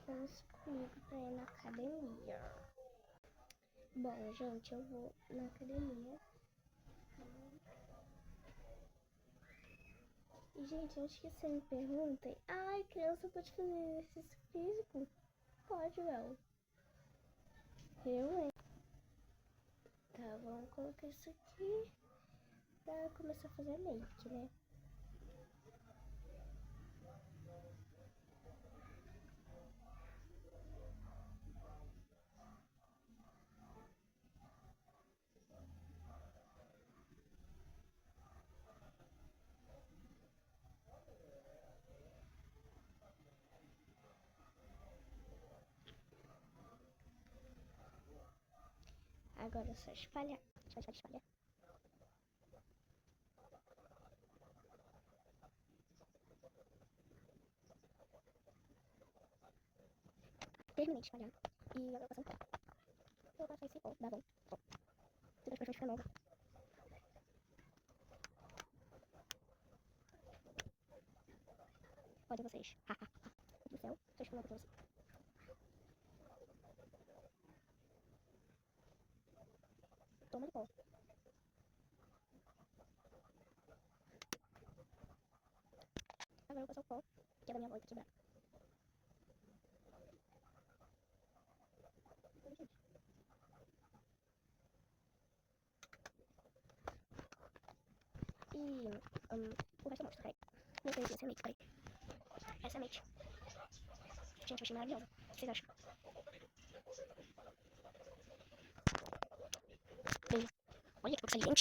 Vamos comigo pra ir na academia. Bom, gente, eu vou na academia. E, gente, antes que você me perguntem, ai, criança pode fazer exercício físico? Pode, não. Eu, hein? Tá, vamos colocar isso aqui pra começar a fazer make, né? Agora é só espalhar. Espalhar. Terminei de espalhar. E agora eu vou passar um pó. Eu vou passar esse pó, dá bom. Se das pessoas ficar nova. Olha vocês. Do céu, tô escutando pra você. Toma de pó. Agora eu vou passar o pó, que é da minha avó, tá quebrado. E o resto eu mostro, peraí. Meu Deus, essa é a Mate, peraí. Essa é a Mate. Gente, eu achei maravilhosa. O que vocês acham? Beijo. Olha que pouco saliente.